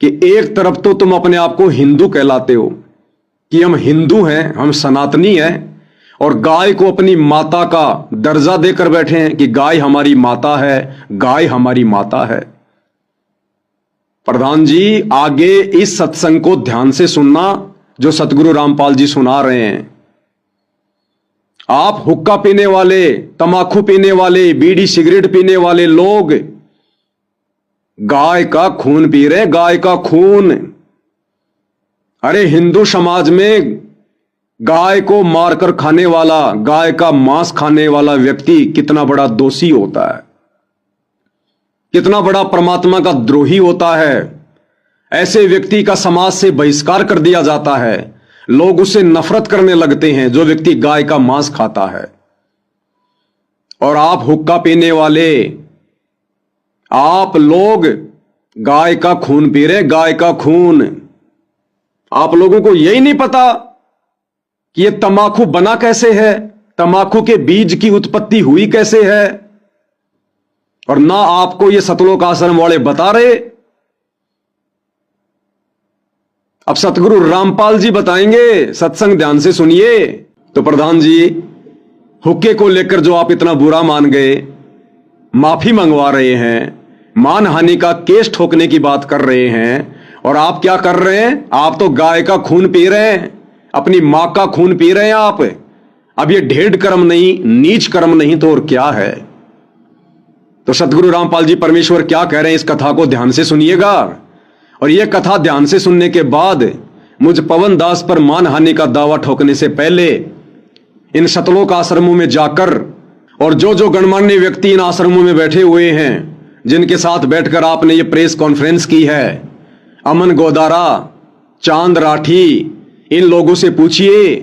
कि एक तरफ तो तुम अपने आप को हिंदू कहलाते हो कि हम हिंदू हैं, हम सनातनी हैं, और गाय को अपनी माता का दर्जा देकर बैठे हैं कि गाय हमारी माता है, गाय हमारी माता है। प्रधान जी, आगे इस सत्संग को ध्यान से सुनना जो सतगुरु रामपाल जी सुना रहे हैं। आप हुक्का पीने वाले, तमाकू पीने वाले, बीड़ी सिगरेट पीने वाले लोग गाय का खून पी रहे, गाय का खून। अरे हिंदू समाज में गाय को मारकर खाने वाला, गाय का मांस खाने वाला व्यक्ति कितना बड़ा दोषी होता है, कितना बड़ा परमात्मा का द्रोही होता है। ऐसे व्यक्ति का समाज से बहिष्कार कर दिया जाता है, लोग उससे नफरत करने लगते हैं जो व्यक्ति गाय का मांस खाता है। और आप हुक्का पीने वाले, आप लोग गाय का खून पी रहे, गाय का खून। आप लोगों को यही नहीं पता कि यह तंबाकू बना कैसे है, तंबाकू के बीज की उत्पत्ति हुई कैसे है, और ना आपको ये सतलोक आश्रम वाले बता रहे। अब सतगुरु रामपाल जी बताएंगे, सत्संग ध्यान से सुनिए। तो प्रधान जी, हुक्के को लेकर जो आप इतना बुरा मान गए, माफी मंगवा रहे हैं, मानहानि का केस ठोकने की बात कर रहे हैं, और आप क्या कर रहे हैं? आप तो गाय का खून पी रहे हैं, अपनी मां का खून पी रहे हैं आप। अब ये ढेड़ कर्म नहीं, नीच कर्म नहीं तो और क्या है? तो सतगुरु रामपाल जी परमेश्वर क्या कह रहे हैं, इस कथा को ध्यान से सुनिएगा। और यह कथा ध्यान से सुनने के बाद मुझ पवन दास पर मानहानि का दावा ठोकने से पहले इन सतलोक आश्रमों में जाकर, और जो जो गणमान्य व्यक्ति इन आश्रमों में बैठे हुए हैं, जिनके साथ बैठकर आपने ये प्रेस कॉन्फ्रेंस की है, अमन गोदारा, चांद राठी, इन लोगों से पूछिए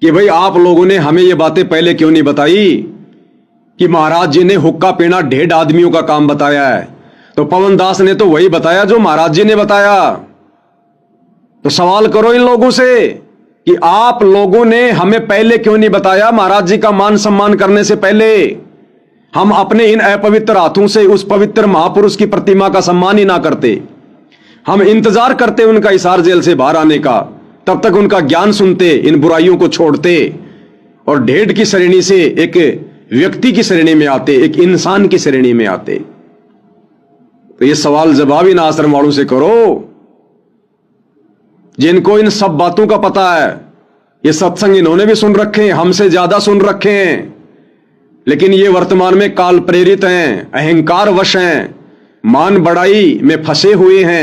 कि भाई आप लोगों ने हमें ये बातें पहले क्यों नहीं बताई कि महाराज जी ने हुक्का पीना 1.5 आदमियों का काम बताया है। तो पवन दास ने तो वही बताया जो महाराज जी ने बताया। तो सवाल करो इन लोगों से कि आप लोगों ने हमें पहले क्यों नहीं बताया। महाराज जी का मान सम्मान करने से पहले हम अपने इन अपवित्र हाथों से उस पवित्र महापुरुष की प्रतिमा का सम्मान ही ना करते। हम इंतजार करते उनका हिसार जेल से बाहर आने का, तब तक उनका ज्ञान सुनते, इन बुराइयों को छोड़ते, और ढेड़ की श्रेणी से एक व्यक्ति की श्रेणी में आते, एक इंसान की श्रेणी में आते। तो ये सवाल जवाब इन आश्रम वालों से करो जिनको इन सब बातों का पता है। ये सत्संग इन्होंने भी सुन रखे हैं, हमसे ज्यादा सुन रखे हैं, लेकिन ये वर्तमान में काल प्रेरित हैं, अहंकार वश हैं, मान बढ़ाई में फंसे हुए हैं।